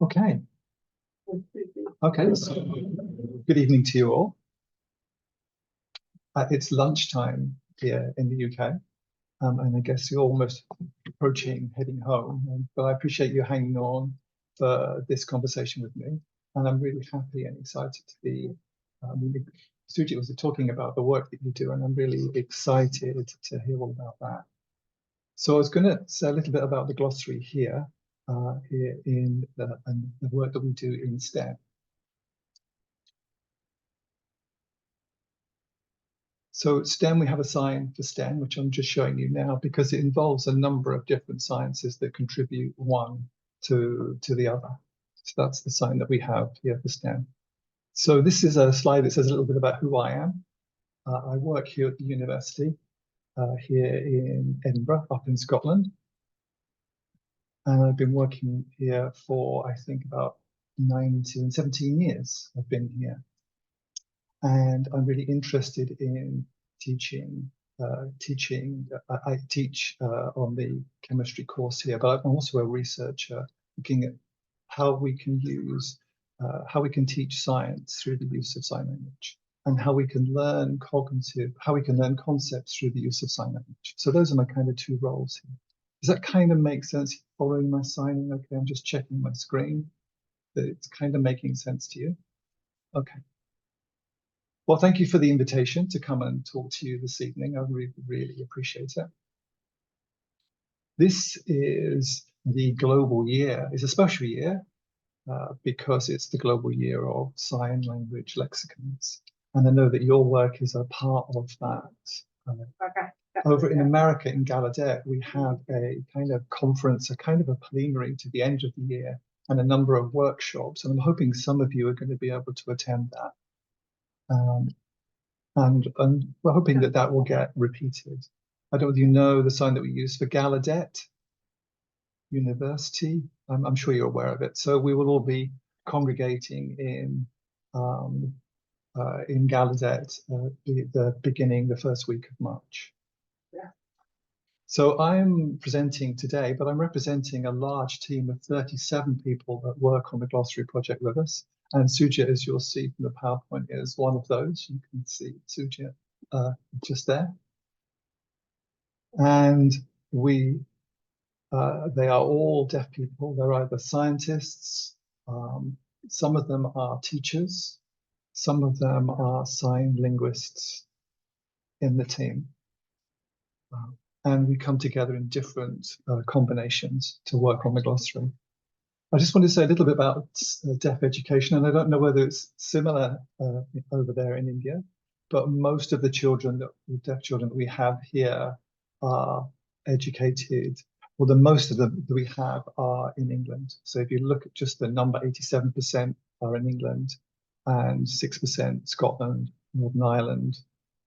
Okay. Okay, so good evening to you all. It's lunchtime here in the UK, and I guess you're almost approaching heading home. But I appreciate you hanging on for this conversation with me, and I'm really happy and excited to be. Suji was talking about the work that you do, and I'm really excited to hear all about that. So I was going to say a little bit about the glossary here, here in the work that we do in STEM. So STEM, we have a sign for STEM, which I'm just showing you now, because it involves a number of different sciences that contribute one to the other. So that's the sign that we have here for STEM. So this is a slide that says a little bit about who I am. I work here at the university, here in Edinburgh, up in Scotland. And I've been working here for, I think, about 17 years I've been here. And I'm really interested in teaching. I teach on the chemistry course here, but I'm also a researcher looking at how we can use, how we can teach science through the use of sign language, and how we can learn concepts through the use of sign language. So those are my kind of two roles here. Does that kind of make sense? Following my signing? Okay, I'm just checking my screen. That it's kind of making sense to you? Okay. Well, thank you for the invitation to come and talk to you this evening. I really, really appreciate it. This is the global year. It's a special year because it's the global year of sign language lexicons. And I know that your work is a part of that. Over in America, in Gallaudet, we have a kind of conference, a kind of a plenary to the end of the year, and a number of workshops. And I'm hoping some of you are going to be able to attend that. And we're hoping that that will get repeated. I don't know if you know the sign that we use for Gallaudet University. I'm sure you're aware of it. So we will all be congregating in Gallaudet the first week of March. Yeah. So I'm presenting today, but I'm representing a large team of 37 people that work on the Glossary project with us. And Sujit, as you'll see from the PowerPoint, is one of those. You can see Sujit just there. And they are all deaf people. They're either scientists, some of them are teachers, some of them are sign linguists in the team. And we come together in different combinations to work on the glossary. I just want to say a little bit about deaf education, and I don't know whether it's similar over there in India, but most of the deaf children that we have here are educated, well, the most of them that we have are in England. So if you look at just the number, 87% are in England, and 6% Scotland, Northern Ireland,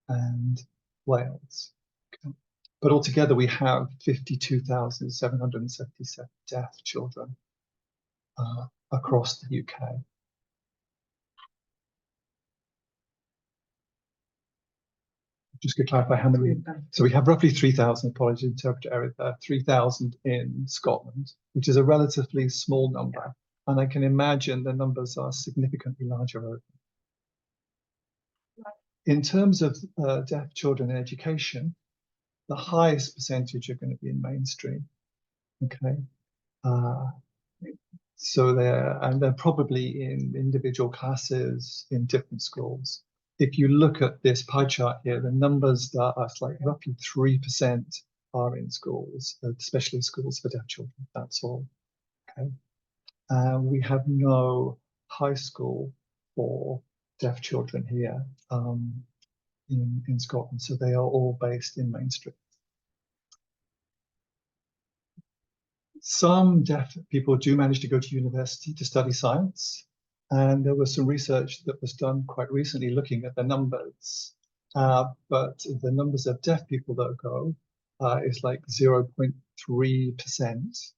and Wales. Okay. But altogether, we have 52,777 deaf children across the UK. Just to clarify how many. So we have roughly 3,000, apologies, interpreter error there, 3,000 in Scotland, which is a relatively small number. And I can imagine the numbers are significantly larger over. In terms of deaf children in education, the highest percentage are going to be in mainstream. Okay. So they're probably in individual classes in different schools. If you look at this pie chart here, the numbers that are like roughly 3% are in schools, especially schools for deaf children. That's all. Okay. We have no high school for deaf children here in Scotland, so they are all based in mainstream. Some deaf people do manage to go to university to study science, and there was some research that was done quite recently looking at the numbers, but the numbers of deaf people that go is like 0.3%.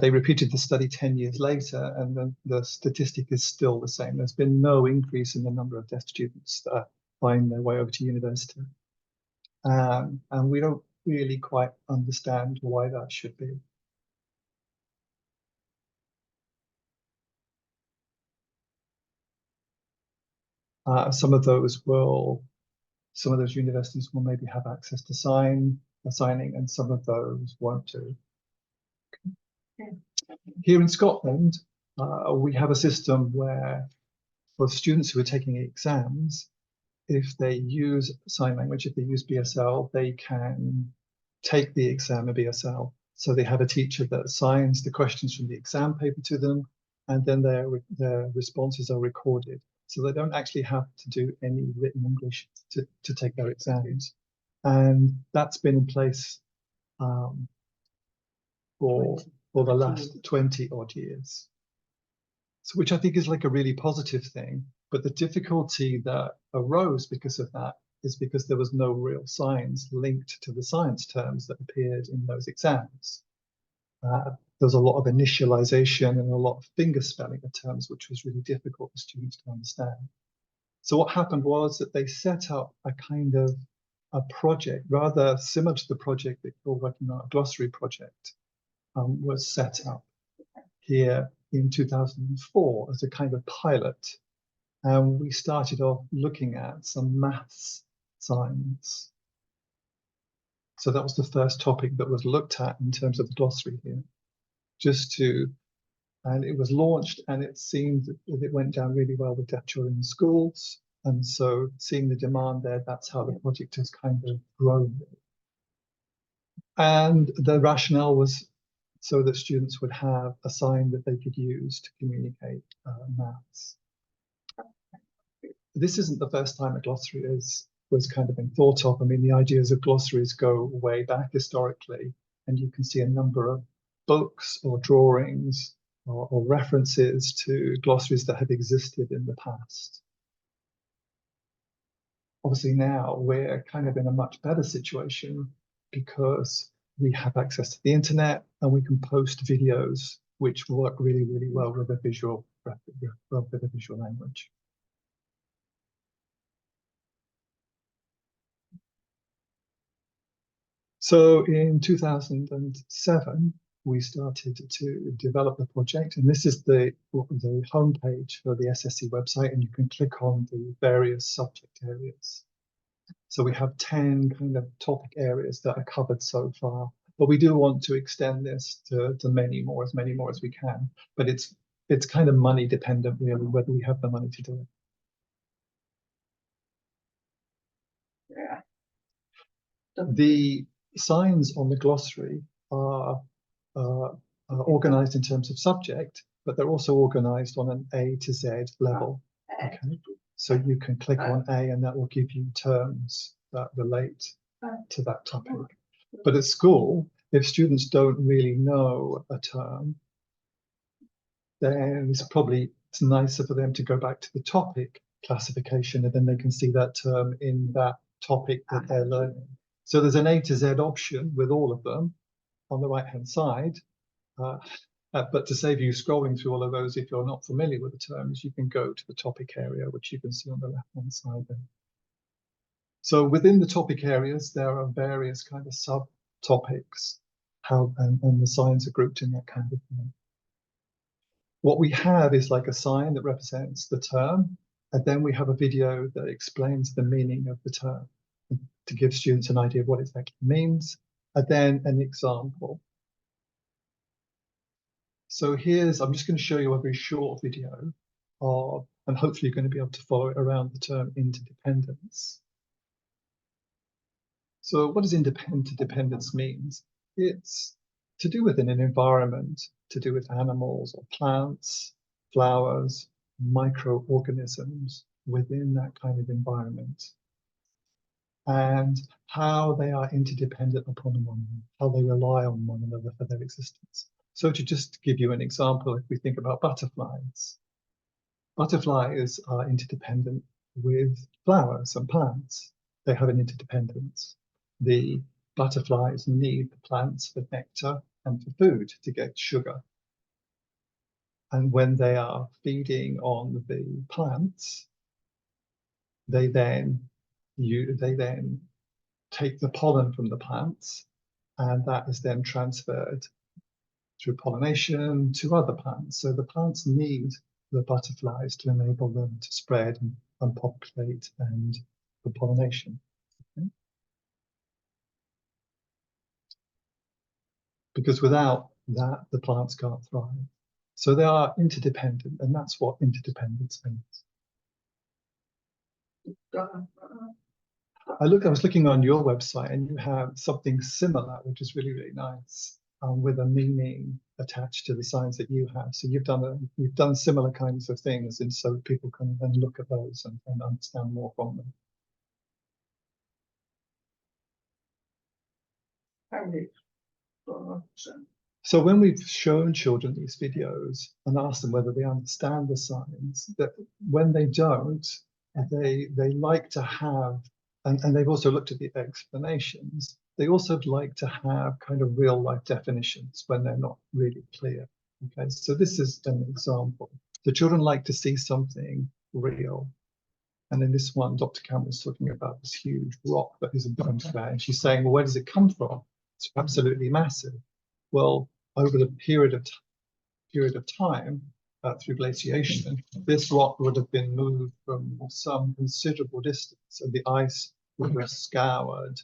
They repeated the study 10 years later, and the statistic is still the same. There's been no increase in the number of deaf students that find their way over to university. And we don't really quite understand why that should be. Some of those universities will maybe have access to signing, and some of those won't do. Here in Scotland, we have a system where for students who are taking exams, if they use sign language, if they use BSL, they can take the exam in BSL. So they have a teacher that assigns the questions from the exam paper to them, and then their responses are recorded. So they don't actually have to do any written English to take their exams. And that's been in place for the last 20 odd years. So, which I think is like a really positive thing. But the difficulty that arose because of that is because there was no real science linked to the science terms that appeared in those exams. There's a lot of initialization and a lot of finger spelling of terms, which was really difficult for students to understand. So what happened was that they set up a kind of a project, rather similar to the project that you're working on, a glossary project, was set up here in 2004 as a kind of pilot. And we started off looking at some maths signs. So that was the first topic that was looked at in terms of the glossary here. And it was launched, and it seemed that it went down really well with deaf children in schools. And so seeing the demand there, that's how the project has kind of grown. And the rationale was so that students would have a sign that they could use to communicate maths. This isn't the first time a glossary was kind of been thought of. I mean, the ideas of glossaries go way back historically, and you can see a number of books or drawings or references to glossaries that have existed in the past. Obviously now we're kind of in a much better situation because we have access to the internet and we can post videos which work really, really well with a visual language. So in 2007, we started to develop the project, and this is the homepage for the SSC website, and you can click on the various subject areas. So we have 10 kind of topic areas that are covered so far, but we do want to extend this to many more as we can. But it's kind of money dependent, really, whether we have the money to do it. Yeah. The signs on the glossary are organized in terms of subject, but they're also organized on an A to Z level. Okay, so you can click on A and that will give you terms that relate to that topic. But at school, if students don't really know a term, then it's nicer for them to go back to the topic classification, and then they can see that term in that topic that they're learning. So there's an A to Z option with all of them on the right-hand side. But to save you scrolling through all of those, if you're not familiar with the terms, you can go to the topic area, which you can see on the left-hand side there. So within the topic areas, there are various kind of subtopics, and the signs are grouped in that kind of thing. What we have is like a sign that represents the term, and then we have a video that explains the meaning of the term to give students an idea of what it actually means, and then an example. So I'm just going to show you a very short video and hopefully you're going to be able to follow it around the term interdependence. So what does interdependence means? It's to do with an environment, to do with animals or plants, flowers, microorganisms within that kind of environment, and how they are interdependent upon one another, how they rely on one another for their existence. So to just give you an example, if we think about butterflies, butterflies are interdependent with flowers and plants. They have an interdependence. The butterflies need the plants for nectar and for food to get sugar. And when they are feeding on the plants, they then take the pollen from the plants, and that is then transferred through pollination to other plants. So the plants need the butterflies to enable them to spread unpopulate and for pollination. Okay? Because without that, the plants can't thrive. So they are interdependent, and that's what interdependence means. I was looking on your website, and you have something similar, which is really, really nice, with a meaning attached to the signs that you have. So you've done similar kinds of things, and so people can then look at those and understand more from them. So when we've shown children these videos and asked them whether they understand the signs, that when they don't, they like to have, and they've also looked at the explanations, they also like to have kind of real life definitions when they're not really clear. Okay, so this is an example. The children like to see something real. And in this one, Dr. Cameron was talking about this huge rock that is in front of her, and she's saying, well, where does it come from? It's absolutely massive. Well, over the period of time, through glaciation, this rock would have been moved from some considerable distance, and the ice would have scoured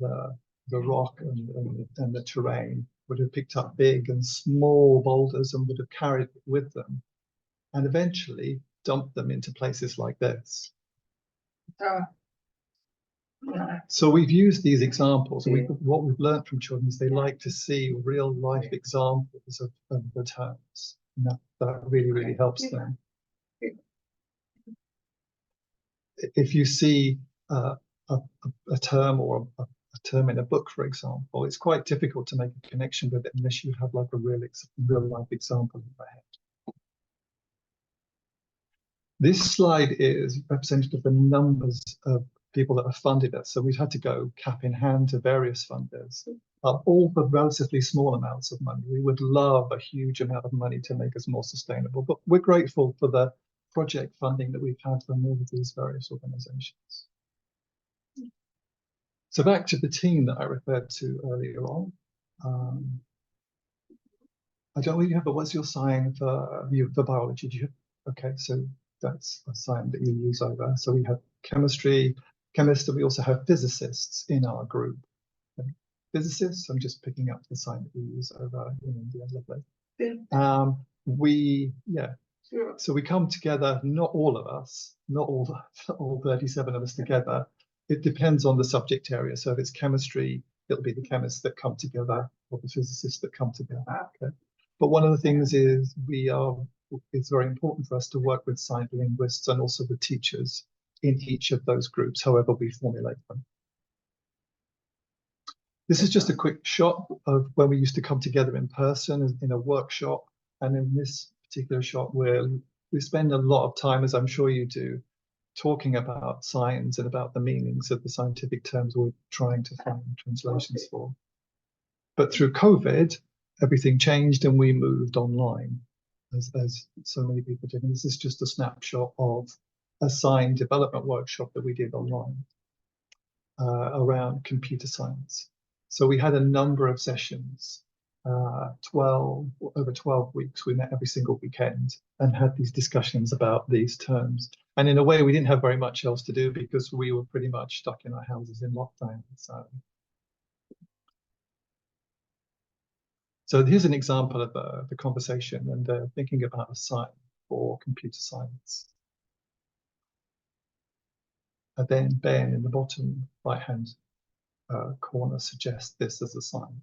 the rock and the terrain, would have picked up big and small boulders and would have carried it with them, and eventually dumped them into places like this. So we've used these examples. What we've learned from children is they like to see real life examples of the terms. And that really, really helps them. If you see a term or a term in a book, for example, it's quite difficult to make a connection with it unless you have like a real life example in your head. This slide is representative of the numbers of people that have funded us. So we've had to go cap in hand to various funders, all for relatively small amounts of money. We would love a huge amount of money to make us more sustainable, but we're grateful for the project funding that we've had from all of these various organizations. So back to the team that I referred to earlier on. I don't really have, but what's your sign for biology? Do you have, okay, so that's a sign that you use over. So we have chemistry, chemists, and we also have physicists in our group. Okay. Physicists, I'm just picking up the sign that we use over in India, lovely. So we come together, not all of us, not all 37 of us together. It depends on the subject area. So if it's chemistry, it'll be the chemists that come together or the physicists that come together. Okay. But one of the things is it's very important for us to work with science linguists and also the teachers in each of those groups, however we formulate them. This is just a quick shot of when we used to come together in person in a workshop. And in this particular shot, we spend a lot of time, as I'm sure you do, talking about science and about the meanings of the scientific terms we're trying to find translations for. But through COVID, everything changed and we moved online, as so many people did. And this is just a snapshot of a sign development workshop that we did online around computer science. So we had a number of sessions, over 12 weeks. We met every single weekend and had these discussions about these terms. And in a way, we didn't have very much else to do because we were pretty much stuck in our houses in lockdown. So here's an example of the conversation and thinking about a sign for computer science. And then Ben in the bottom right-hand corner suggests this as a sign.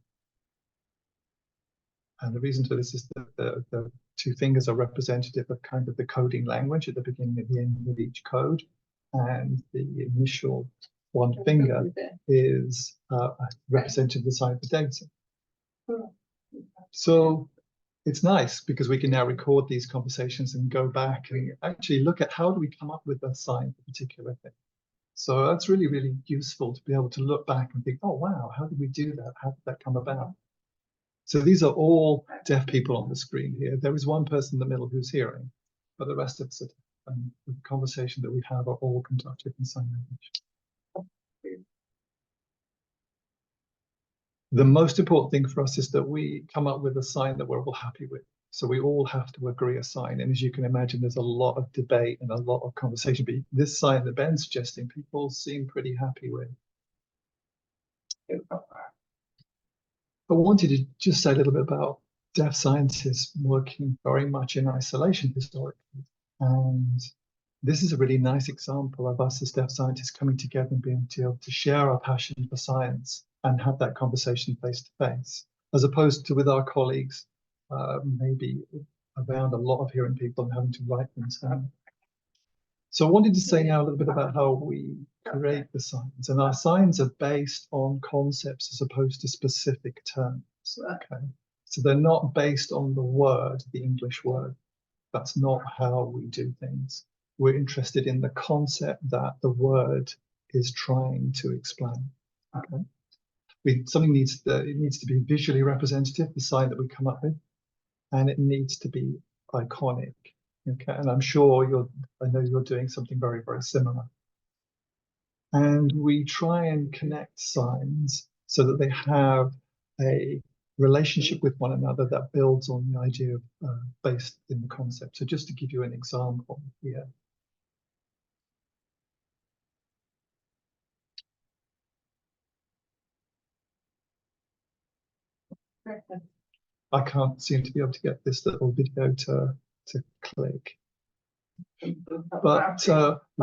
And the reason for this is that the two fingers are representative of kind of the coding language at the beginning and the end of each code. And the initial one finger is representative of the sign for data. So it's nice because we can now record these conversations and go back and actually look at how do we come up with a sign for a particular thing. So that's really, really useful to be able to look back and think, oh, wow, how did we do that? How did that come about? So these are all deaf people on the screen here. There is one person in the middle who's hearing, but the rest of us, and the conversation that we have are all conducted in sign language. The most important thing for us is that we come up with a sign that we're all happy with. So we all have to agree a sign. And as you can imagine, there's a lot of debate and a lot of conversation. But this sign that Ben's suggesting, people seem pretty happy with. But I wanted to just say a little bit about deaf scientists working very much in isolation historically. And this is a really nice example of us as deaf scientists coming together and being able to share our passion for science and have that conversation face to face, as opposed to with our colleagues, maybe around a lot of hearing people and having to write things down. So I wanted to say now a little bit about how we create the signs. And our signs are based on concepts as opposed to specific terms. Okay. So they're not based on the word, the English word. That's not how we do things. We're interested in the concept that the word is trying to explain. Okay. Something needs to be visually representative, the sign that we come up with, and it needs to be iconic. Okay, and I'm sure I know you're doing something very, very similar. And we try and connect signs so that they have a relationship with one another that builds on the idea of based in the concept. So just to give you an example here. I can't seem to be able to get this little video to click. But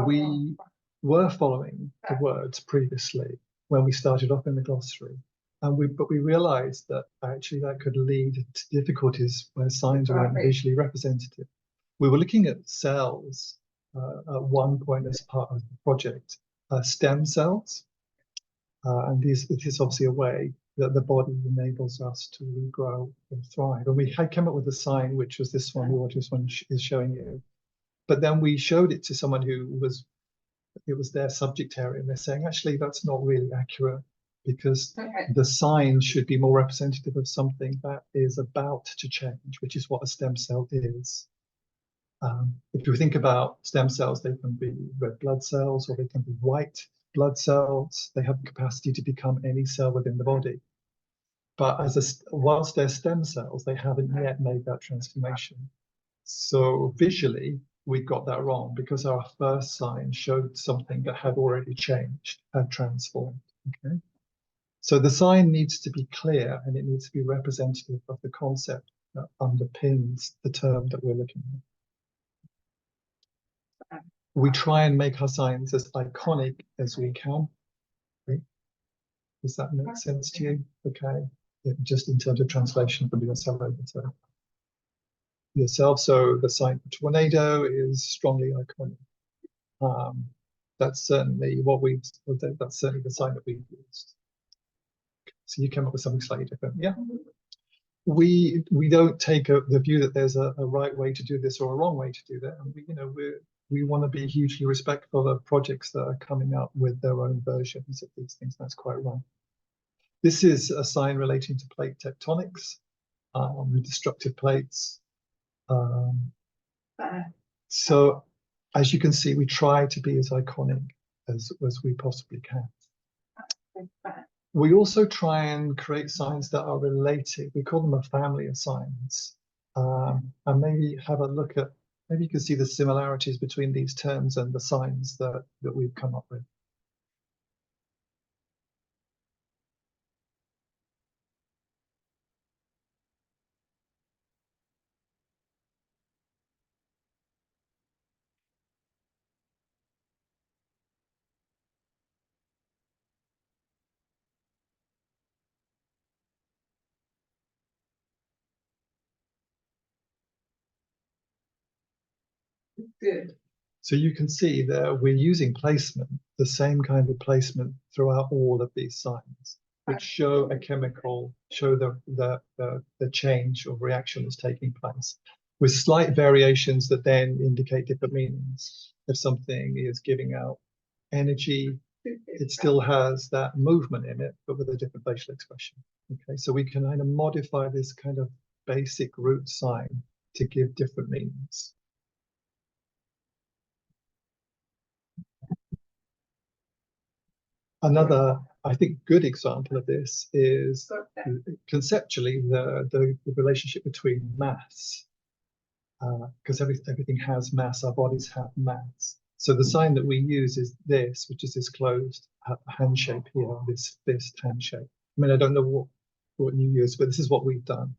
we were following the words previously when we started off in the glossary. But we realized that actually that could lead to difficulties where signs weren't visually representative. We were looking at cells at one point as part of the project, stem cells. And it is obviously a way that the body enables us to regrow and thrive. And we had come up with a sign, which was this one, what this one is showing you. But then we showed it to someone it was their subject area, and they're saying, actually, that's not really accurate, because the sign should be more representative of something that is about to change, which is what a stem cell is. If you think about stem cells, they can be red blood cells or they can be white blood cells. They have the capacity to become any cell within the body. But whilst they're stem cells, they haven't yet made that transformation. So visually, we got that wrong because our first sign showed something that had already changed, had transformed. Okay. So the sign needs to be clear and it needs to be representative of the concept that underpins the term that we're looking at. We try and make our signs as iconic as we can. Okay. Does that make sense to you? Okay. Just in terms of translation from yourself over to yourself. So the sign for tornado is strongly iconic. That's certainly that's certainly the sign that we used. So you came up with something slightly different. Yeah. We don't take the view that there's a right way to do this or a wrong way to do that. And we want to be hugely respectful of projects that are coming up with their own versions of these things. That's quite right. This is a sign relating to plate tectonics, destructive plates. So as you can see, we try to be as iconic as we possibly can. We also try and create signs that are related. We call them a family of signs. And maybe have a look at, maybe you can see the similarities between these terms and the signs that we've come up with. Good. So you can see there we're using placement, the same kind of placement throughout all of these signs, which show a chemical, show the change or reaction that's taking place, with slight variations that then indicate different meanings. If something is giving out energy, it still has that movement in it, but with a different facial expression. Okay, so we can kind of modify this kind of basic root sign to give different meanings. Another, I think, good example of this is conceptually the relationship between mass, because everything has mass, our bodies have mass. So the sign that we use is this, which is this closed hand shape here, this fist hand shape. I mean, I don't know what you use, but this is what we've done.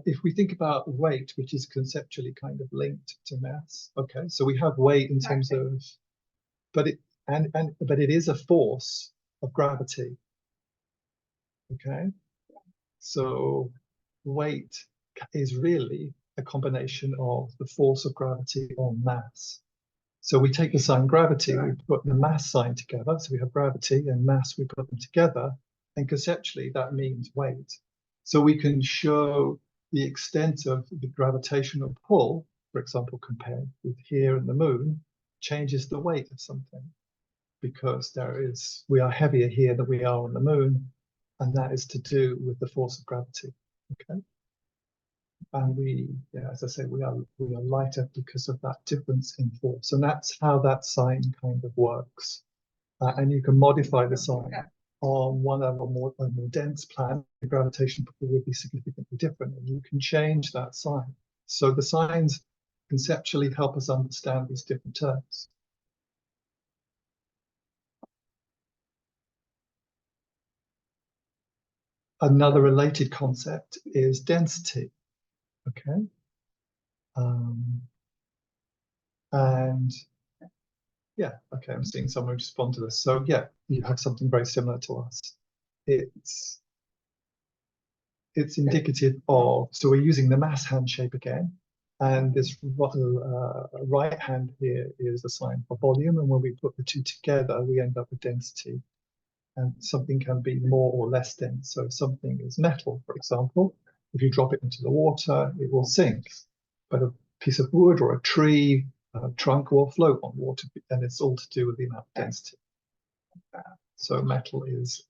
If we think about weight, which is conceptually kind of linked to mass, okay, so we have weight in terms of, but it is a force of gravity, okay? So weight is really a combination of the force of gravity on mass. So we take the sign gravity, we put the mass sign together, so we have gravity and mass, we put them together, and conceptually that means weight. So we can show the extent of the gravitational pull, for example, compared with here and the moon, changes the weight of something, because we are heavier here than we are on the moon, and that is to do with the force of gravity. Okay, and as I say, we are lighter because of that difference in force, and that's how that sign kind of works. And you can modify the sign on one of a more dense planet. The gravitational pull would be significantly different, and you can change that sign. So the signs conceptually help us understand these different terms. Another related concept is density. Okay. And yeah, okay, I'm seeing someone respond to this. So yeah, you have something very similar to us. It's indicative of, so we're using the mass hand shape again, and this right hand here is a sign for volume, and when we put the two together, we end up with density. And something can be more or less dense. So if something is metal, for example, if you drop it into the water, it will sink. But a piece of wood or a tree, a trunk will float on water, and it's all to do with the amount of density. So metal is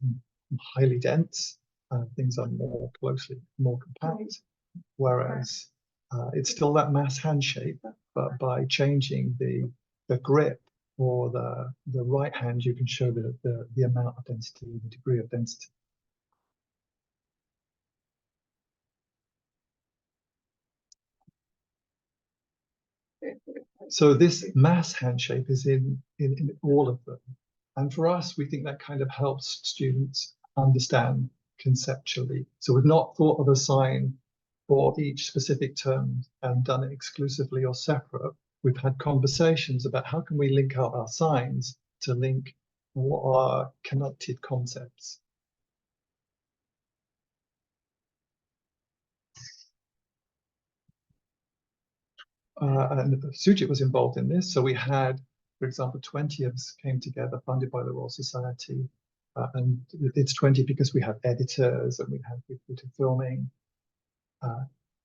highly dense, things are more compact, whereas it's still that mass hand shape, but by changing the grip or the right hand, you can show the amount of density, the degree of density. So this mass hand shape is in all of them. And for us, we think that kind of helps students understand conceptually. So we've not thought of a sign for each specific term and done it exclusively or separate. We've had conversations about how can we link out our signs to link what are connected concepts. And Sujit was involved in this. So we had, for example, 20 of us came together, funded by the Royal Society. And it's 20 because we have editors and we have people to filming.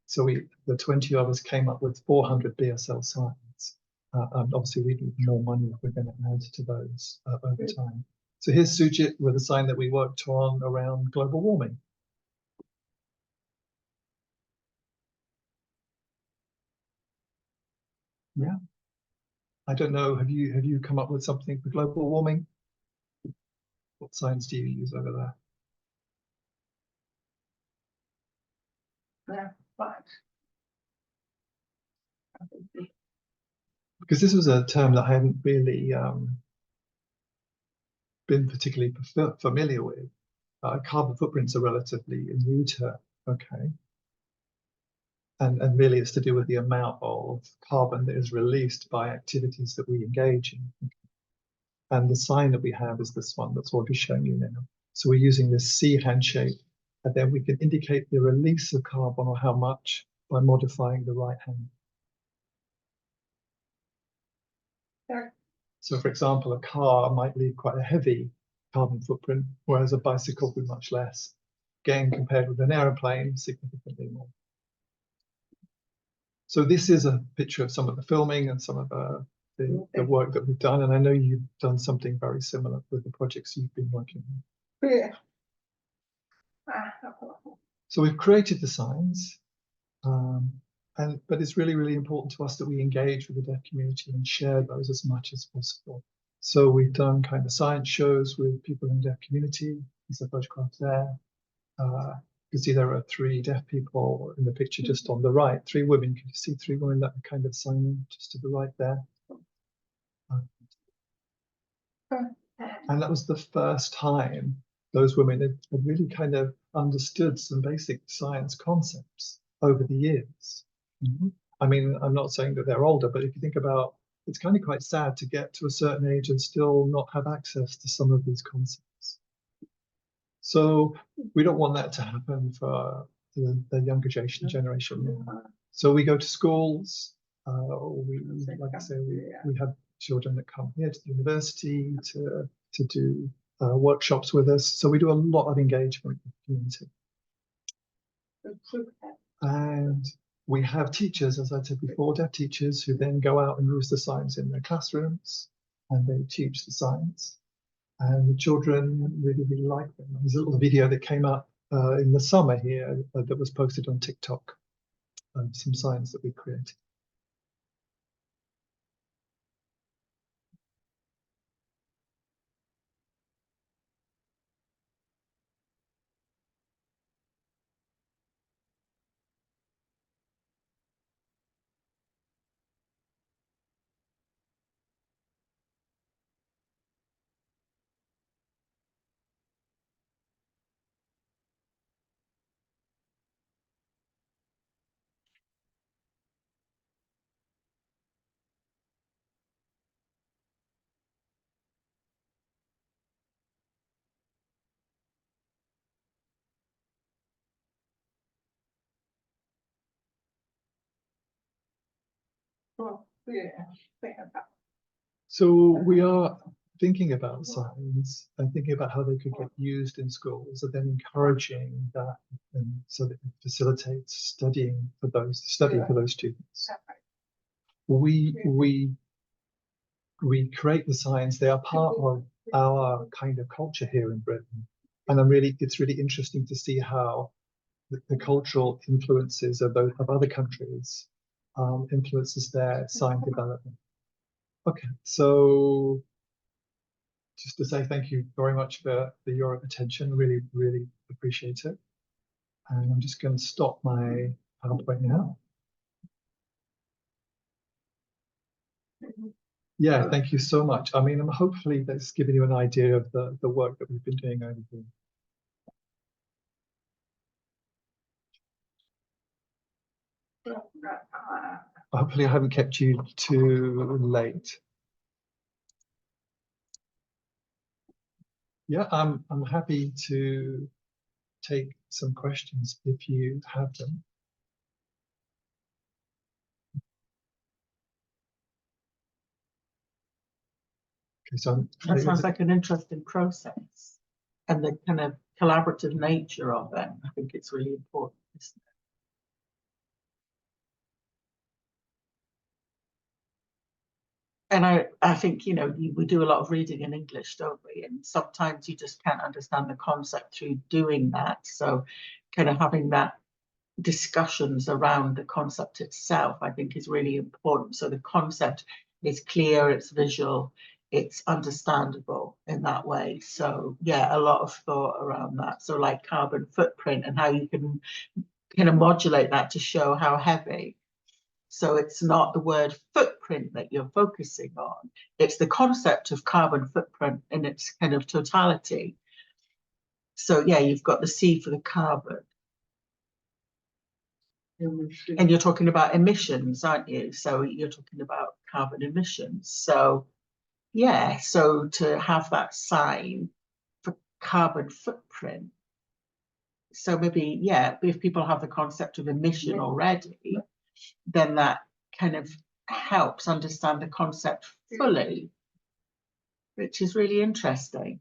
So the 20 of us came up with 400 BSL signs. And obviously we need more money if we're going to add to those over time. So here's Sujit with a sign that we worked on around global warming. Yeah. I don't know, have you come up with something for global warming? What signs do you use over there? Yeah, but because this was a term that I hadn't really been particularly familiar with. Carbon footprints are relatively new term, okay? And really it's to do with the amount of carbon that is released by activities that we engage in. And the sign that we have is this one that's already showing you now. So we're using this C hand shape, and then we can indicate the release of carbon or how much by modifying the right hand. Sure. So for example, a car might leave quite a heavy carbon footprint, whereas a bicycle would much less. Again, compared with an aeroplane, significantly more. So this is a picture of some of the filming and some of the work that we've done. And I know you've done something very similar with the projects you've been working on. Yeah. So we've created the signs, but it's really, really important to us that we engage with the deaf community and share those as much as possible. So we've done kind of science shows with people in the deaf community. There's a photograph there. You can see there are 3 deaf people in the picture just on the right. 3 women. Can you see 3 women that are kind of signing just to the right there? And that was the first time those women had really kind of understood some basic science concepts over the years. I mean, I'm not saying that they're older, but if you think about, it's kind of quite sad to get to a certain age and still not have access to some of these concepts. So we don't want that to happen for the younger generation. So we go to schools. Like I say, we have children that come here to the university to do workshops with us. So we do a lot of engagement with the community. And we have teachers, as I said before, deaf teachers who then go out and use the science in their classrooms, and they teach the science. And the children really, really like them. There's a little video that came up in the summer here that was posted on TikTok, some science that we created. So we are thinking about science and thinking about how they could get used in schools, and then encouraging that, and so that it facilitates studying for those students. We create the science. They are part of our kind of culture here in Britain, and it's really interesting to see how the cultural influences of other countries influences their science development. Okay, so just to say thank you very much for your attention. Really, really appreciate it. And I'm just going to stop my PowerPoint now. Yeah, thank you so much. I mean, hopefully that's given you an idea of the work that we've been doing over here. Hopefully I haven't kept you too late. Yeah, I'm happy to take some questions if you have them. Okay, so that sounds like an interesting process, and the kind of collaborative nature of it. I think it's really important, isn't it? And I think, you know, we do a lot of reading in English, don't we? And sometimes you just can't understand the concept through doing that. So kind of having that discussions around the concept itself, I think, is really important. So the concept is clear, it's visual, it's understandable in that way. So yeah, a lot of thought around that. So like carbon footprint and how you can kind of modulate that to show how heavy. So it's not the word footprint that you're focusing on, it's the concept of carbon footprint in its kind of totality. So yeah, you've got the C for the carbon. And you're talking about emissions, aren't you? So you're talking about carbon emissions. So yeah, so to have that sign for carbon footprint. So maybe, yeah, if people have the concept of emission already, then that kind of helps understand the concept fully, which is really interesting.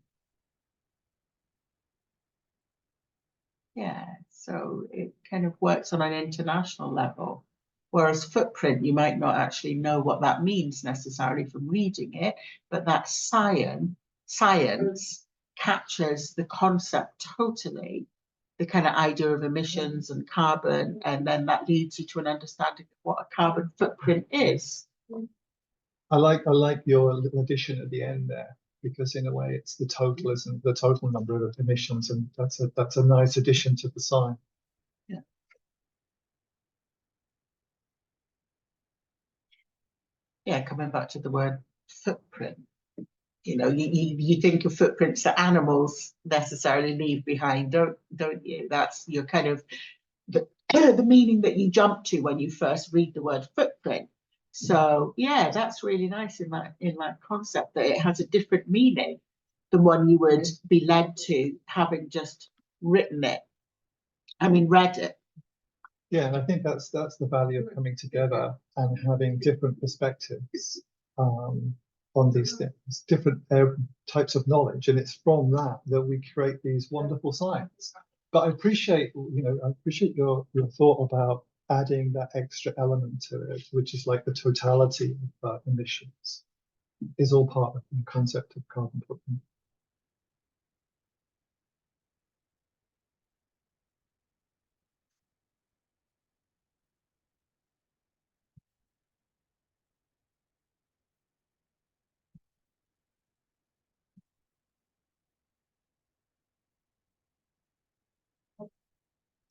Yeah, so it kind of works on an international level. Whereas footprint, you might not actually know what that means necessarily from reading it, but that science captures the concept totally, the kind of idea of emissions and carbon, and then that leads you to an understanding of what a carbon footprint is. I like your little addition at the end there, because in a way it's the total, isn't the total number of emissions, and that's a nice addition to the sign. Yeah. Yeah, coming back to the word footprint. You know, you think of footprints that animals necessarily leave behind, don't you? That's your kind of the meaning that you jump to when you first read the word footprint. So yeah, that's really nice in that concept, that it has a different meaning than one you would be led to having just written it. I mean, read it. Yeah, and I think that's the value of coming together and having different perspectives on these things, different types of knowledge, and it's from that we create these wonderful signs. But I appreciate, your thought about adding that extra element to it, which is like the totality of emissions, is all part of the concept of carbon footprint.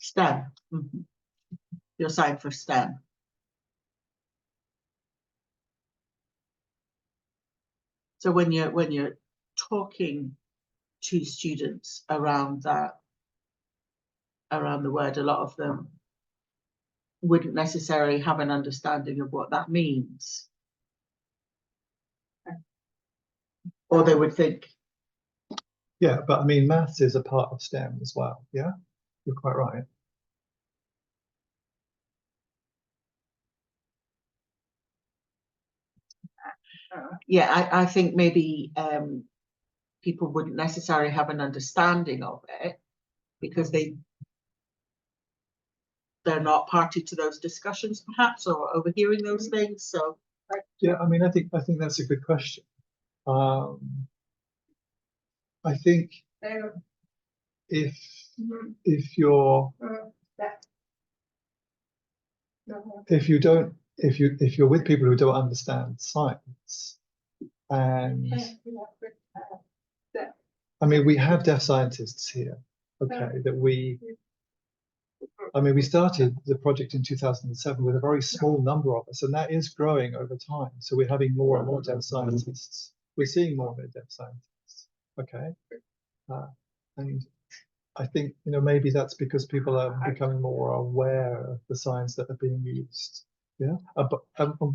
STEM. Your sign for STEM. So when you're talking to students around the word, a lot of them wouldn't necessarily have an understanding of what that means, or they would think. Yeah, but I mean, maths is a part of STEM as well. Yeah, you're quite right. Yeah, I think maybe people wouldn't necessarily have an understanding of it because they're not party to those discussions, perhaps, or overhearing those things. So yeah, I mean, I think that's a good question. I think if you're with people who don't understand science, and I mean, we have deaf scientists here, okay, we started the project in 2007 with a very small number of us, and that is growing over time. So we're having more and more deaf scientists. We're seeing more and more deaf scientists, okay? And I think, maybe that's because people are becoming more aware of the signs that are being used. Yeah, but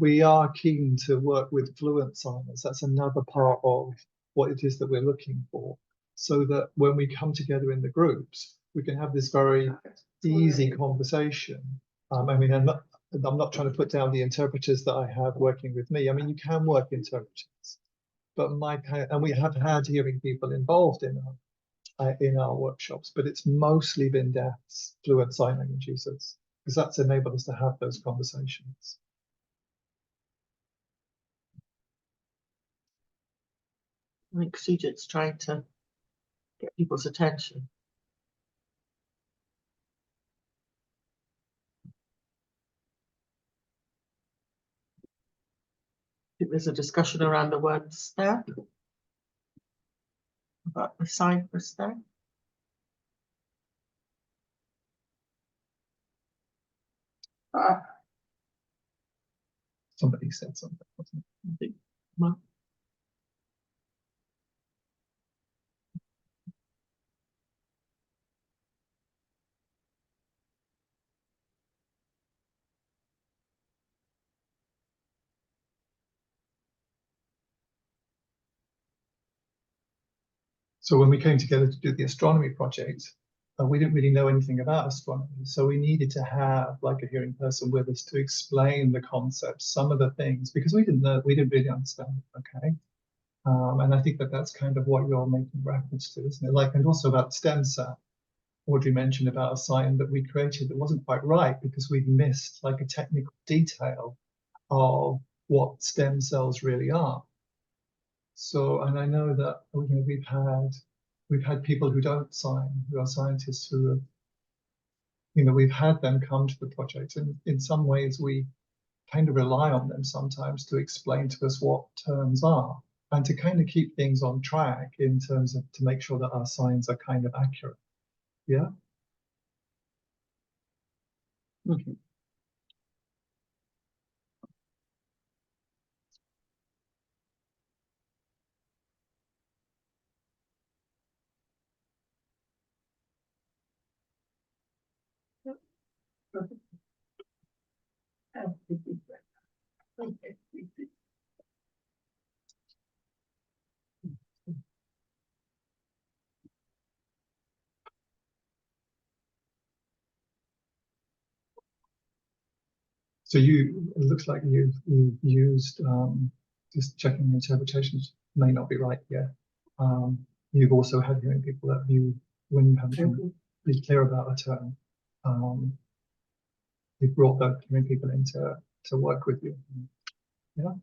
we are keen to work with fluent signers. That's another part of what it is that we're looking for, so that when we come together in the groups, we can have this very easy conversation. I mean, I'm not trying to put down the interpreters that I have working with me. I mean, you can work interpreters, but and we have had hearing people involved in our workshops, but it's mostly been deaf fluent sign language users, because that's enabled us to have those conversations. I think CJIT's trying to get people's attention. I think there's a discussion around the word STEM, about the sign for STEM. Somebody said something, wasn't it? I think, well, So when we came together to do the astronomy project, we didn't really know anything about astronomy. So we needed to have like a hearing person with us to explain the concepts, some of the things, because we didn't really understand it, okay? And I think that's kind of what you're making reference to, isn't it? Like, and also about stem cell. Audrey mentioned about a sign that we created that wasn't quite right because we'd missed like a technical detail of what stem cells really are. So, and I know that we've had people who don't sign, who are scientists who have, we've had them come to the project, and in some ways we kind of rely on them sometimes to explain to us what terms are and to kind of keep things on track in terms of to make sure that our signs are kind of accurate. Yeah. Mhm. So it looks like you've used, just checking the interpretations may not be right yet. You've also had hearing people that when you haven't been really clear about a term, you've brought those hearing people in to work with you. Yeah.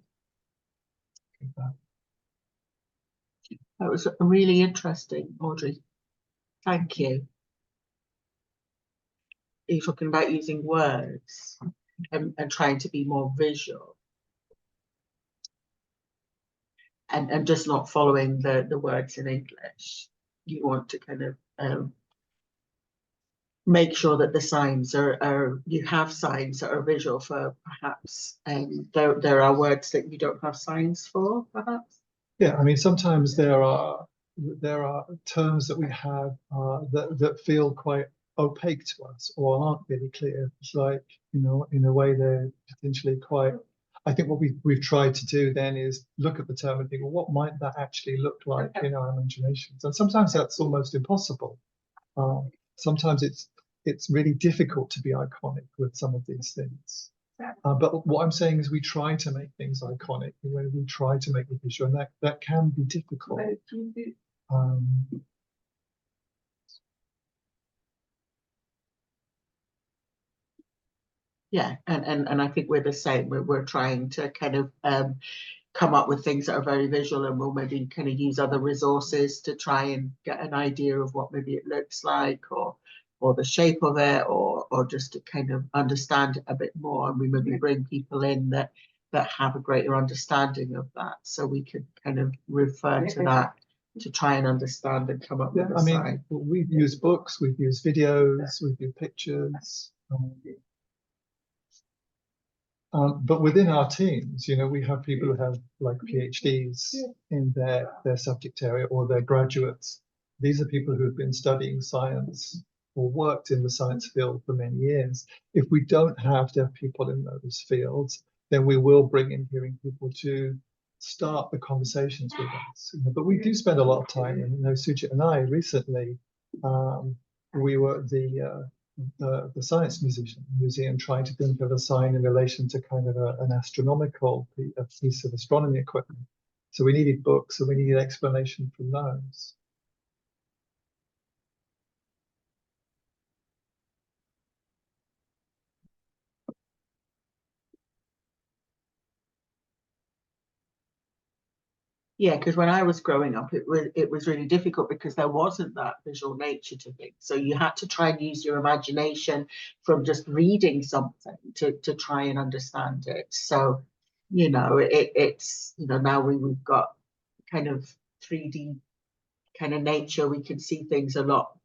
That was really interesting, Audrey. Thank you. You're talking about using words and trying to be more visual. And just not following the words in English. You want to kind of make sure that the signs you have signs that are visual for perhaps, there are words that you don't have signs for, perhaps. Yeah, I mean, sometimes there are terms that we have that feel quite opaque to us or aren't really clear. It's like, in a way they're potentially quite. I think what we've tried to do then is look at the term and think, well, what might that actually look like in our imaginations? And sometimes that's almost impossible. Sometimes it's really difficult to be iconic with some of these things. But what I'm saying is we try to make things iconic, we try to make the visual, and that can be difficult. Yeah, and I think we're the same. We're trying to kind of come up with things that are very visual, and we'll maybe kind of use other resources to try and get an idea of what maybe it looks like, or the shape of it, or just to kind of understand it a bit more. And we maybe bring people in that have a greater understanding of that, so we could kind of refer to that to try and understand and come up with a sign. We've used books, we've used videos, we've used pictures. But within our teams, we have people who have like PhDs in their subject area, or they're graduates. These are people who have been studying science or worked in the science field for many years. If we don't have deaf people in those fields, then we will bring in hearing people to start the conversations with us. But we do spend a lot of time, and Sujit and I recently, we were at the Science Museum trying to think of a sign in relation to kind of an astronomical piece of astronomy equipment. So we needed books, so we needed explanation from those. Yeah, because when I was growing up, it was really difficult because there wasn't that visual nature to things. So you had to try and use your imagination from just reading something to try and understand it. So, it's now we've got kind of 3D kind of nature. We can see things a lot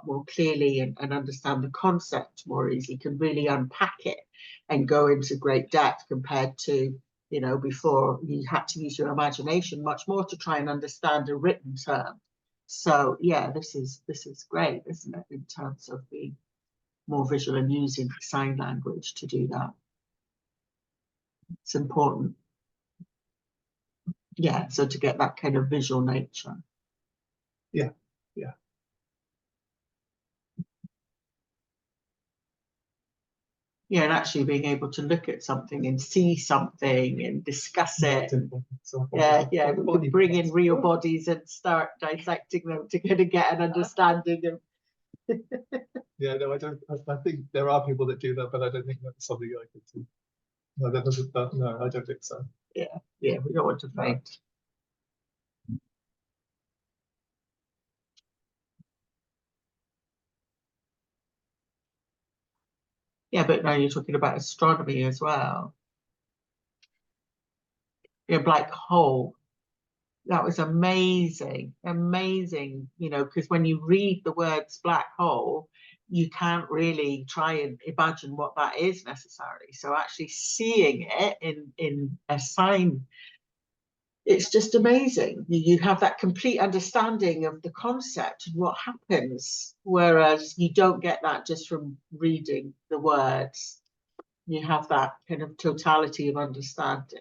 more clearly and understand the concept more easily, can really unpack it and go into great depth compared to before you had to use your imagination much more to try and understand a written term. So yeah, this is great, isn't it, in terms of being more visual and using sign language to do that. It's important. Yeah, so to get that kind of visual nature. Yeah. Yeah, and actually being able to look at something and see something and discuss it. Yeah, we can bring in real bodies and start dissecting them to kind of get an understanding of. Yeah, no, I don't. I think there are people that do that, but I don't think that's something I could do. No, no, I don't think so. Yeah, we don't want to faint. Yeah, but now you're talking about astronomy as well. a black hole. That was amazing, amazing, you know, because when you read the words black hole, you can't really try and imagine what that is necessarily. So actually seeing it in a sign, it's just amazing. You have that complete understanding of the concept and what happens, whereas you don't get that just from reading the words. You have that kind of totality of understanding.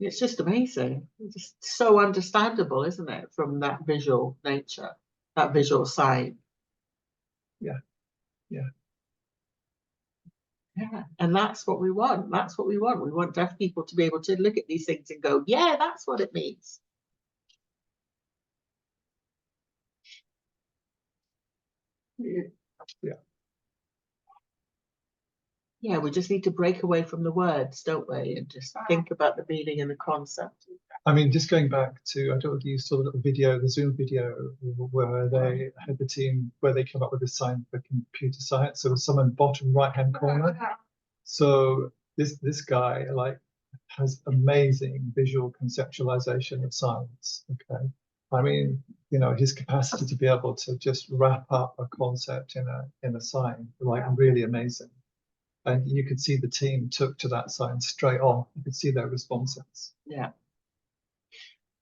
It's just amazing. It's just so understandable, isn't it, from that visual nature, that visual sign. Yeah. And that's what we want. That's what we want. We want deaf people to be able to look at these things and go, yeah, that's what it means. Yeah, we just need to break away from the words, don't we? And just think about the meaning and the concept. I mean, just going back to, I don't know if you saw the video, the Zoom video, where they had the team, where they came up with a sign for computer science. So someone bottom right-hand corner. So this guy like has amazing visual conceptualization of science. Okay. I mean, you know, his capacity to be able to just wrap up a concept in a sign, like really amazing. And you could see the team took to that sign straight off. You could see their responses. Yeah.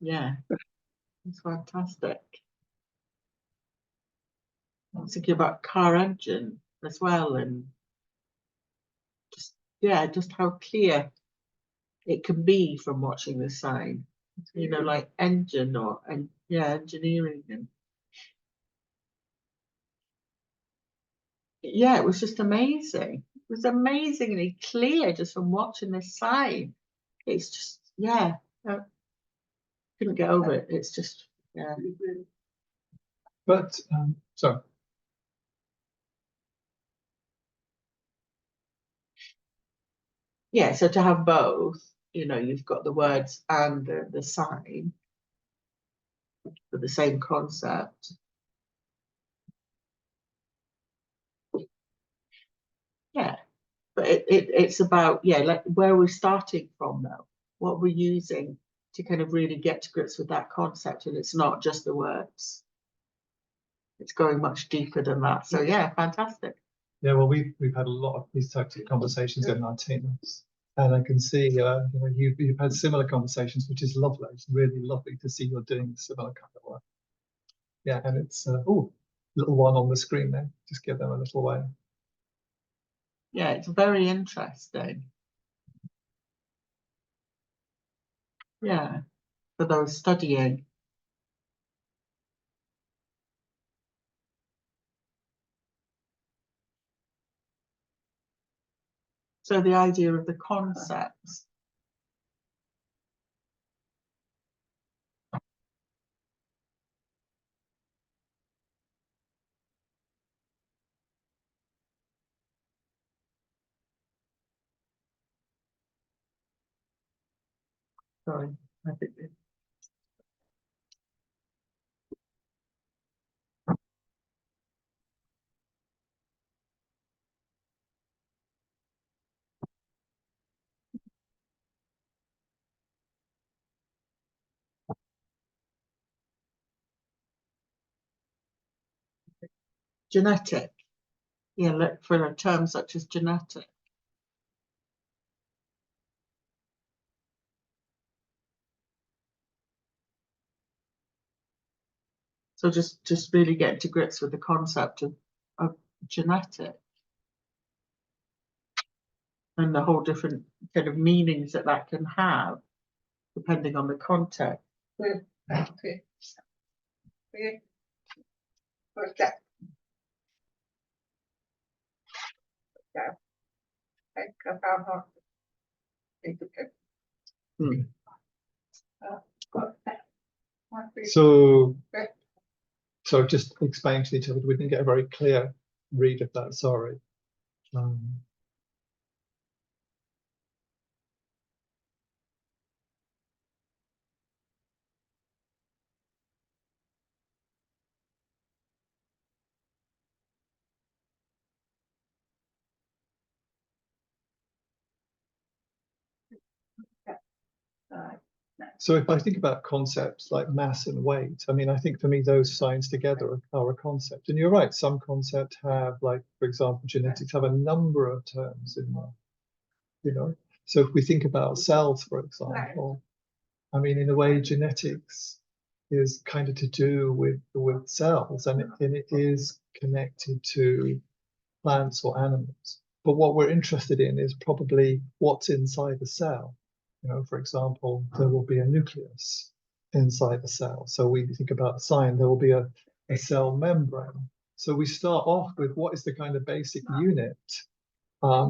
Yeah. It's fantastic. I'm thinking about car engine as well, and just just how clear it can be from watching the sign. You know, like engine engineering, and it was just amazing. It was amazingly clear just from watching this sign. It's just I couldn't get over it. It's just But so so to have both, you know, you've got the words and the sign for the same concept. Yeah, but it's about like where we're starting from though, what we're using to kind of really get to grips with that concept, and it's not just the words. It's going much deeper than that. So yeah, fantastic. yeah, well, we've had a lot of these types of conversations in our teams, and I can see you know, you've had similar conversations, which is lovely. It's really lovely to see you're doing similar kind of work. Yeah, and it's little one on the screen there. Just give them a little wave. Yeah, it's very interesting. Yeah, for those studying. So the idea of the concepts. Sorry, I think genetic. Yeah, look for a term such as genetic. So just really get to grips with the concept of genetic and the whole different kind of meanings that can have depending on the context. Okay. So just explain to each other, we didn't get a very clear read of that, sorry. So if I think about concepts like mass and weight, I mean, I think for me, those signs together are a concept. And you're right, some concepts have, like, for example, genetics have a number of terms in there, you know. So if we think about cells, for example, I mean, in a way, genetics is kind of to do with cells, and it is connected to plants or animals. But what we're interested in is probably what's inside the cell. You know, for example, there will be a nucleus inside the cell. So we think about the sign, there will be a cell membrane. So we start off with what is the kind of basic unit.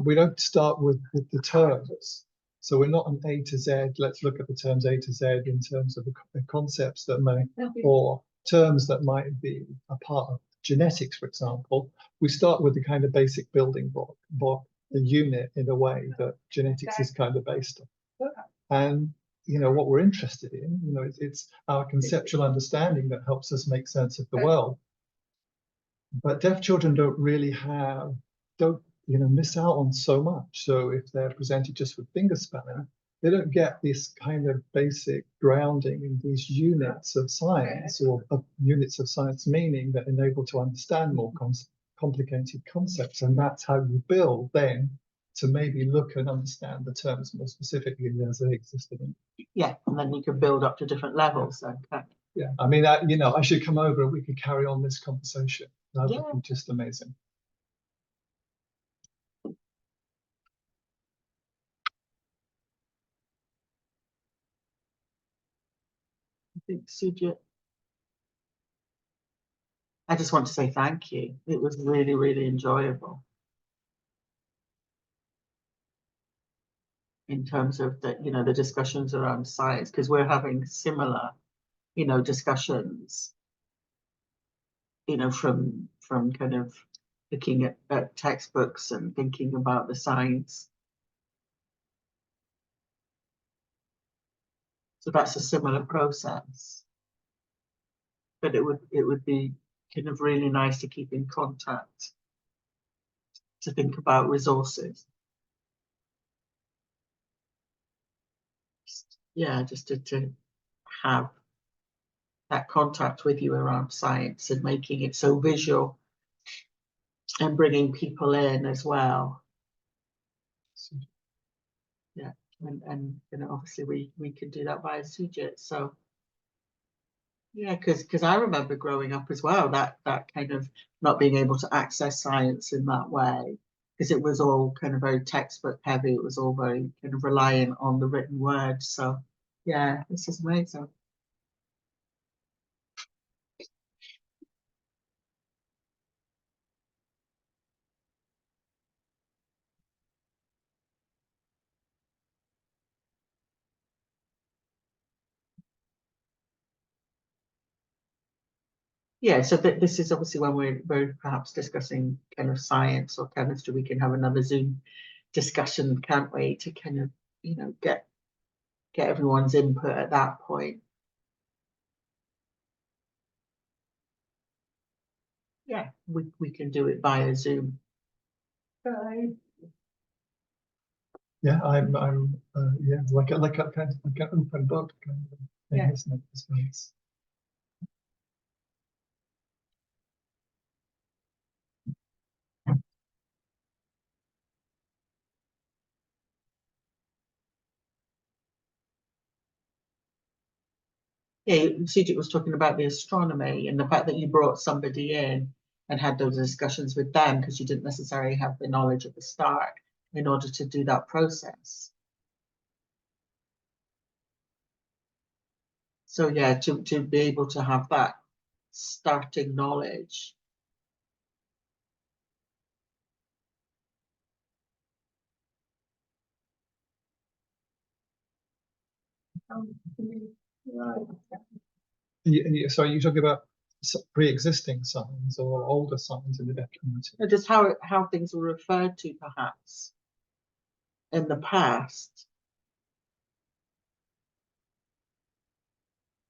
We don't start with the terms. So we're not an A to Z. Let's look at the terms A to Z in terms of the concepts that may, or terms that might be a part of genetics, for example. We start with the kind of basic building block, the unit in a way that genetics is kind of based on. And, you know, what we're interested in, you know, it's our conceptual understanding that helps us make sense of the world. But deaf children don't really you know, miss out on so much. So if they're presented just with finger spelling, they don't get this kind of basic grounding in these units of science or units of science meaning that enable to understand more complicated concepts. And that's how you build then to maybe look and understand the terms more specifically as they existed. Yeah, and then you can build up to different levels. Okay. Yeah, I mean, you know, I should come over and we could carry on this conversation. That would be just amazing. I think Sujit. I just want to say thank you. It was really, really enjoyable. In terms of the, you know, the discussions around science, because we're having similar, you know, discussions, you know, from kind of looking at textbooks and thinking about the science. So that's a similar process. But it would be kind of really nice to keep in contact, to think about resources. Yeah, just to have that contact with you around science and making it so visual and bringing people in as well. Yeah, and you know, obviously we could do that via Sujit. So yeah, because I remember growing up as well, that kind of not being able to access science in that way, because it was all kind of very textbook heavy. It was all very kind of reliant on the written word. So yeah, this is amazing. Yeah, so this is obviously when we're perhaps discussing kind of science or chemistry, we can have another Zoom discussion, can't we, to kind of, you know, get everyone's input at that point. Yeah, we can do it via Zoom. Yeah, I'm yeah, like a kind of like an open book kind of thing, isn't it? This means. Yeah, Sujit was talking about the astronomy and the fact that you brought somebody in and had those discussions with them because you didn't necessarily have the knowledge at the start in order to do that process. So yeah, to be able to have that starting knowledge. So are you talking about pre-existing signs or older signs in the deaf community? Just how things were referred to perhaps in the past.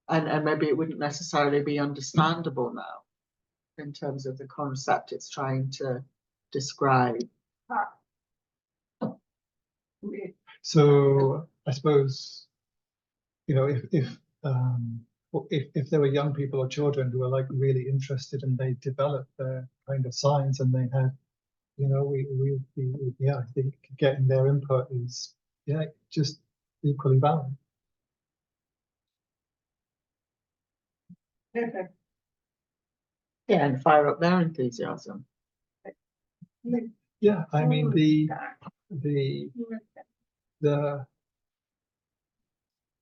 And maybe it wouldn't necessarily be understandable now in terms of the concept it's trying to describe. So I suppose you know, if there were young people or children who were like really interested and they developed their kind of signs and they had, you know, yeah, I think getting their input is, yeah, just equally valid. Perfect. Yeah, and fire up their enthusiasm. Yeah, I mean the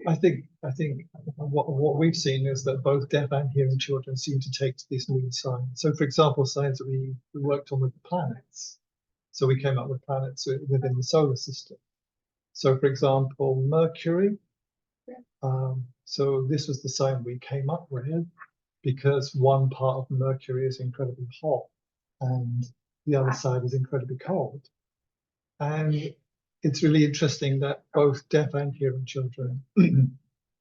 I think what we've seen is that both deaf and hearing children seem to take to these new signs. So, for example, signs that we worked on with the planets. So we came up with planets within the solar system. So, for example, Mercury. So this was the sign we came up with because one part of Mercury is incredibly hot and the other side is incredibly cold. And it's really interesting that both deaf and hearing children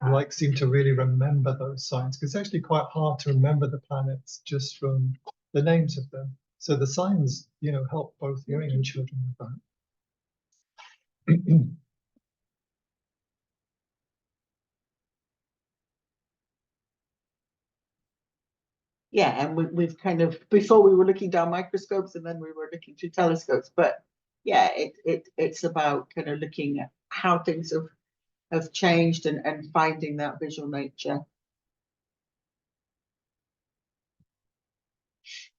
like seem to really remember those signs, because it's actually quite hard to remember the planets just from the names of them. So the signs, you know, help both hearing and children with that. Yeah, and we've kind of, before we were looking down microscopes and then we were looking through telescopes, but yeah, it's about kind of looking at how things have changed and finding that visual nature.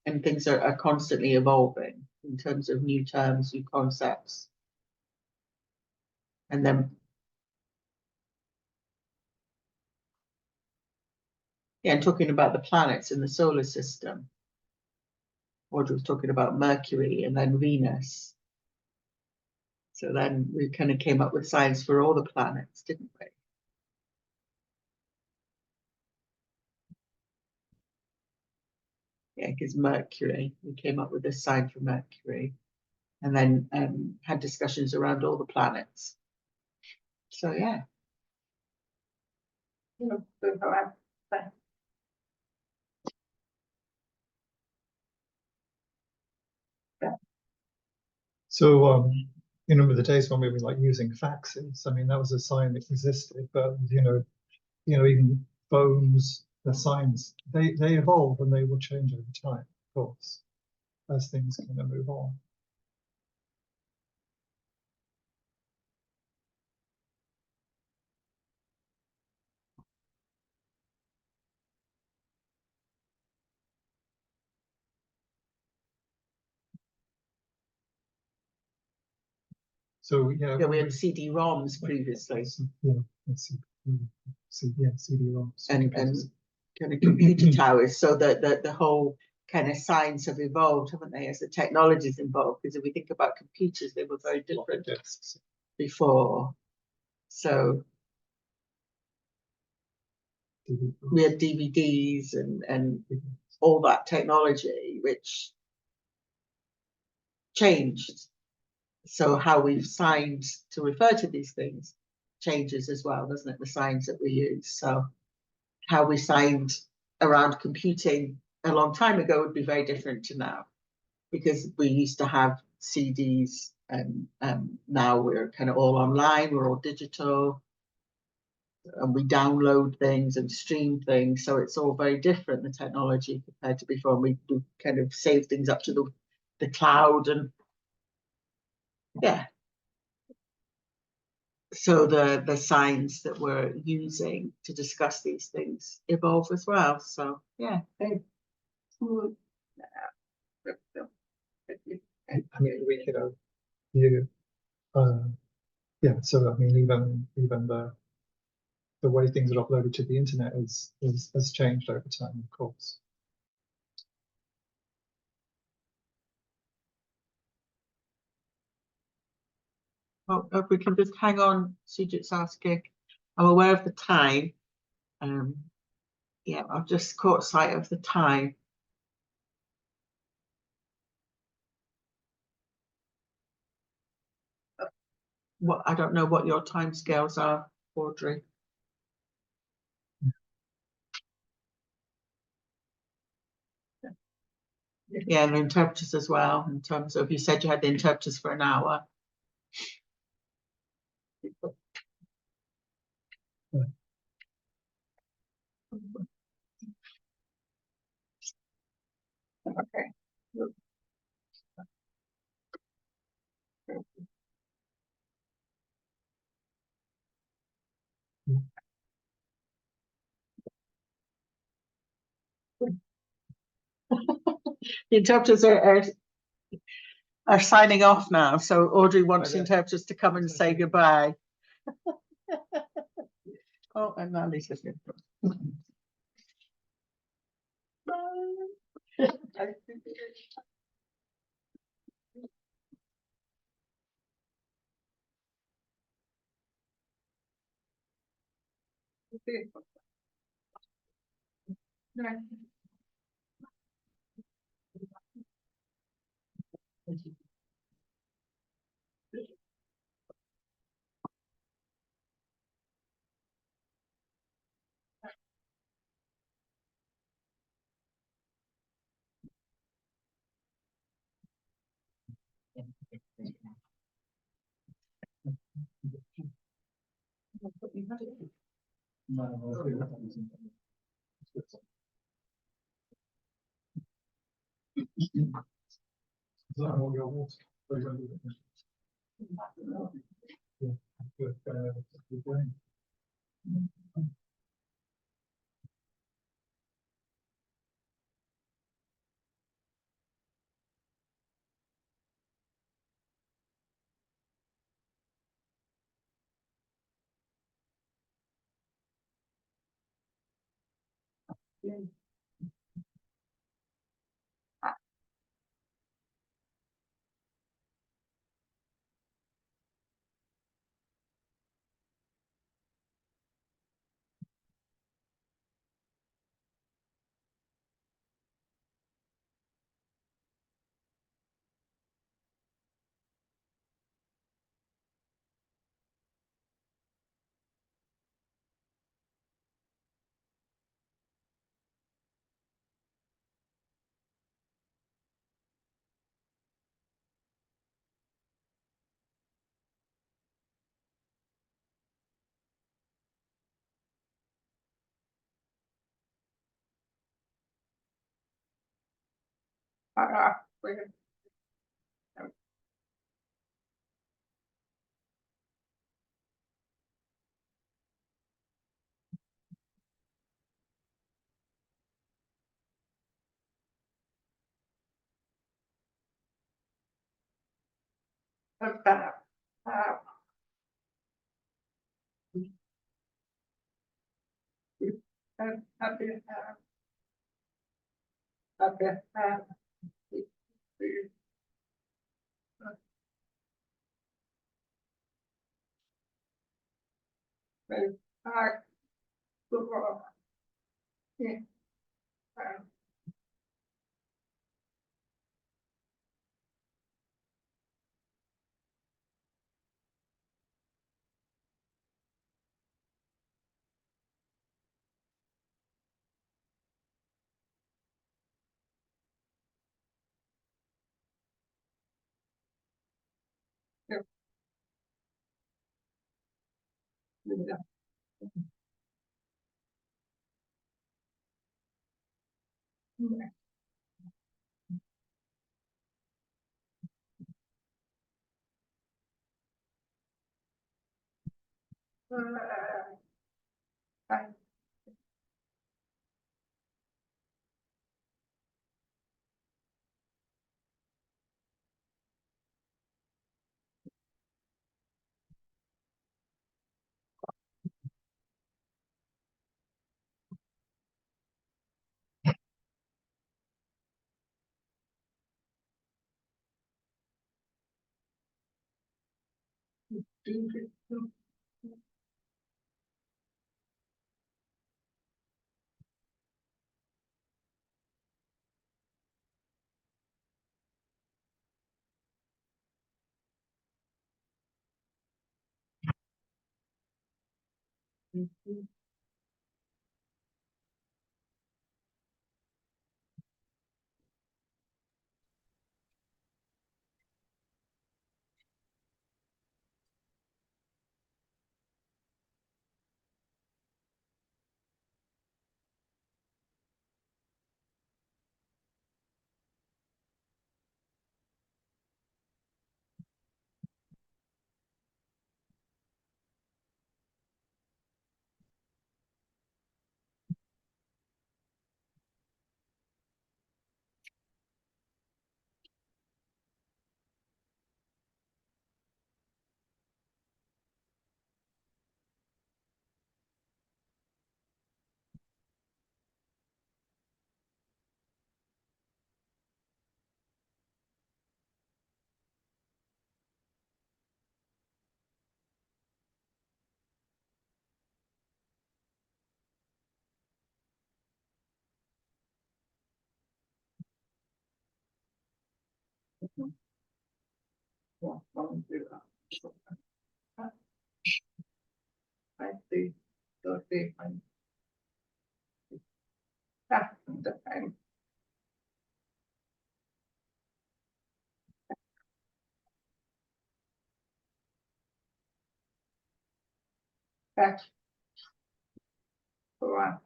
And things are constantly evolving in terms of new terms, new concepts. And then, yeah, and talking about the planets in the solar system. Audrey was talking about Mercury and then Venus. So then we kind of came up with signs for all the planets, didn't we? Yeah, because Mercury, we came up with a sign for Mercury, and then had discussions around all the planets. So yeah. So, you know, the days when we were like using faxes, I mean, that was a sign that existed, but you know, even phones, the signs, they evolve and they will change over time, of course, as things kind of move on. So yeah, We had CD-ROMs previously. Yeah, CD-ROMs and kind of computer towers, so that the whole kind of science have evolved, haven't they, as the technologies involved? Because if we think about computers, they were very different before. So we had DVDs and all that technology, which changed. So how we've signed to refer to these things changes as well, doesn't it? The signs that we use. So how we signed around computing a long time ago would be very different to now, because we used to have CDs and now we're kind of all online, we're all digital, and we download things and stream things. So it's all very different, the technology, compared to before. We kind of save things up to the cloud, and yeah. So the signs that we're using to discuss these things evolve as well. So yeah. I mean, we yeah. So I mean, even the way things are uploaded to the internet has changed over time, of course. Well, if we can just hang on, Sujit's asking. I'm aware of the time. Yeah, I've just caught sight of the time. What, I don't know what your time scales are, Audrey. Yeah, and the interpreters as well, in terms of, you said you had the interpreters for an hour. Okay. The interpreters are signing off now, so Audrey wants the interpreters to come and say goodbye. Oh, and now Lisa's here. Yeah, one, two, I see. So see, I'm. The time. Back. Around.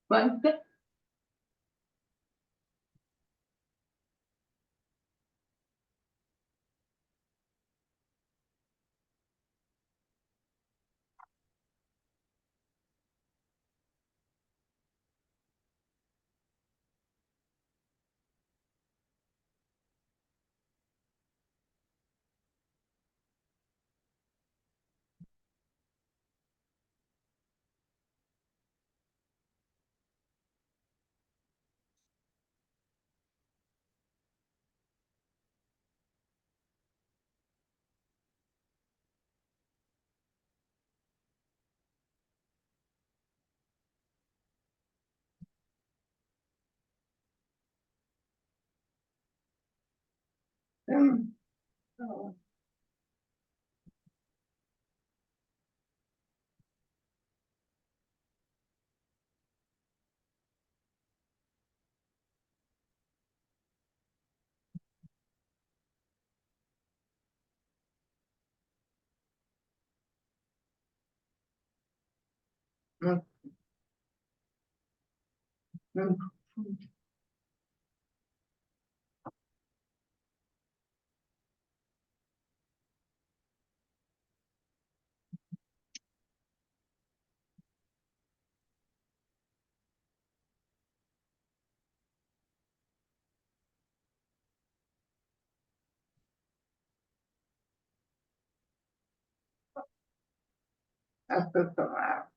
One. Oh. Mm. Mm. That's good for that.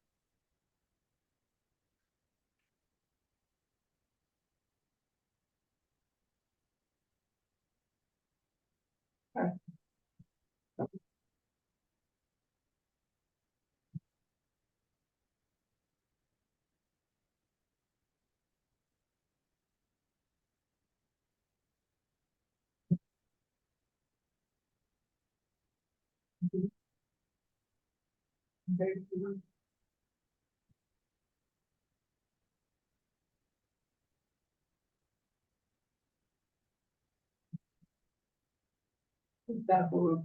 That will.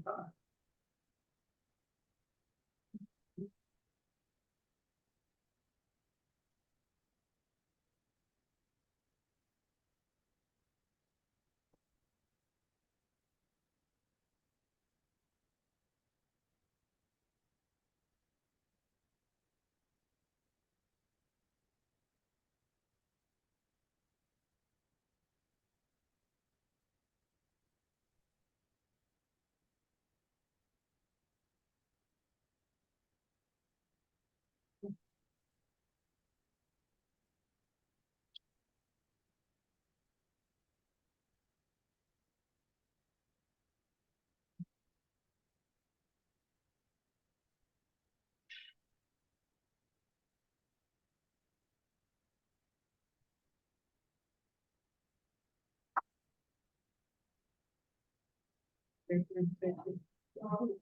Thank you.